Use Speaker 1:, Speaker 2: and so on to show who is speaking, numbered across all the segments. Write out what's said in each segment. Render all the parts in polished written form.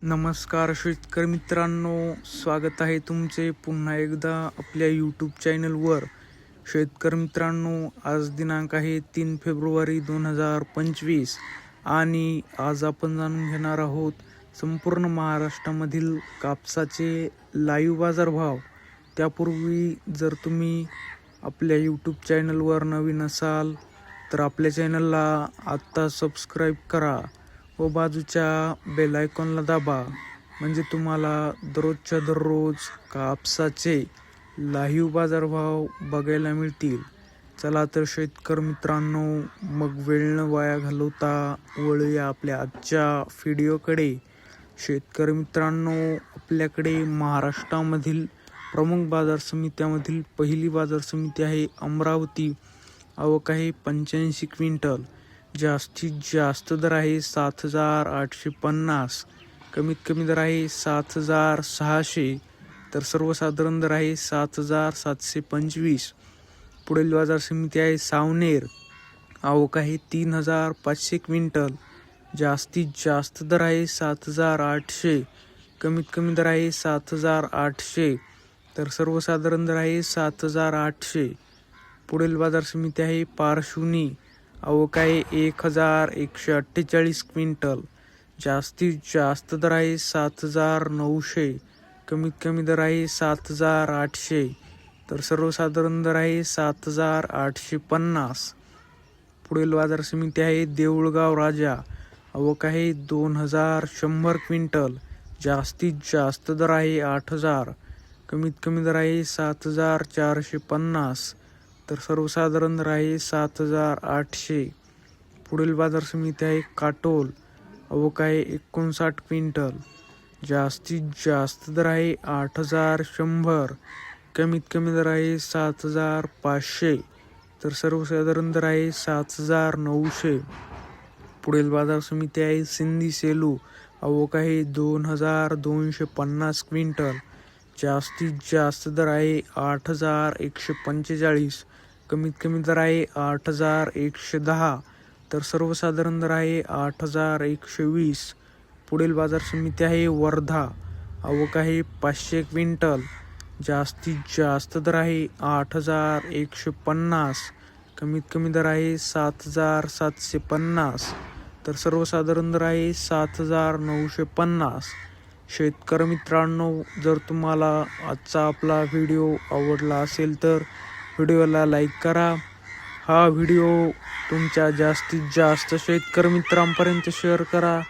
Speaker 1: नमस्कार शेतकरी मित्रांनो, स्वागत आहे तुमचे पुन्हा एकदा आपल्या यूट्यूब चॅनलवर. शेतकरी मित्रांनो, आज दिनांक आहे 3 फेब्रुवारी 2025 आणि आज आपण जाणून घेणार आहोत संपूर्ण महाराष्ट्रामधील कापसाचे लाईव्ह बाजारभाव. त्यापूर्वी जर तुम्ही आपल्या यूट्यूब चॅनलवर नवीन असाल तर आपल्या चॅनलला आत्ता सबस्क्राईब करा व बाजूच्या बेल आयकॉनला दाबा, म्हणजे तुम्हाला दररोजच्या दररोज कापसाचे लाईव्ह बाजारभाव बघायला मिळतील. चला तर शेतकरी मित्रांनो, मग वेळ न वाया घालवता वळूया आपल्या आजच्या व्हिडिओकडे. शेतकरी मित्रांनो, आपल्याकडे महाराष्ट्रामधील प्रमुख बाजार समित्यामधील पहिली बाजार समिती आहे अमरावती. आवक आहे 85 क्विंटल. जास्तीत जास्त दर आहे 7,850, कमीत कमी दर आहे 7,600, तर सर्वसाधारण दर आहे 7,725. पुढील बाजार समिती आहे सावनेर. आवक आहे 3,500 क्विंटल. जास्तीत जास्त दर आहे 7,800, कमीत कमी दर आहे 7,800, तर सर्वसाधारण दर आहे 7,800. पुढील बाजार समिती आहे पारशिवनी. आवक आहे 1,148 क्विंटल. जास्तीत जास्त दर आहे 7,900, कमीत कमी दर आहे 7,800, तर सर्वसाधारण दर आहे 7,850. पुढील बाजार समिती आहे देऊळगाव राजा. आवक आहे 2,100 क्विंटल. जास्तीत जास्त दर आहे 8,000, कमीत कमी दर आहे 7,450, तर सर्वसाधारण दर आहे 7,800. पुढील बाजार समिती आहे काटोल. आवक आहे 59 क्विंटल. जास्तीत जास्त दर आहे 8,100, कमीत कमी दर आहे 7,500, तर सर्वसाधारण दर आहे 7,900. पुढील बाजार समिती आहे सिंदी सेलू. आवक आहे 2,250 क्विंटल. जास्तीत जास्त दर आहे 8,145, कमीत कमी दर आहे 8,110, तर सर्वसाधारण दर आहे 8,120. पुढील बाजार समिती आहे वर्धा. आवक आहे 500 क्विंटल. जास्तीत जास्त दर आहे 8,150, कमीत कमी दर आहे 7,750, तर सर्वसाधारण दर आहे 7,950. शेतकरी मित्रांनो, जर तुम्हाला आजचा आपला व्हिडिओ आवडला असेल तर व्हिडिओला लाईक करा. हा व्हिडिओ तुमच्या जास्तीत जास्त शेतकरी मित्रांपर्यंत शेअर करा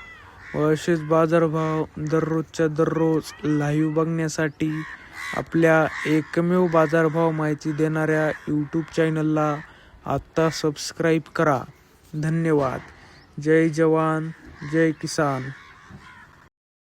Speaker 1: व असेच बाजारभाव दररोजच्या दररोज लाईव्ह बघण्यासाठी आपल्या एकमेव बाजारभाव माहिती देणाऱ्या यूट्यूब चॅनलला आत्ता सबस्क्राईब करा. धन्यवाद. जय जवान, जय किसान.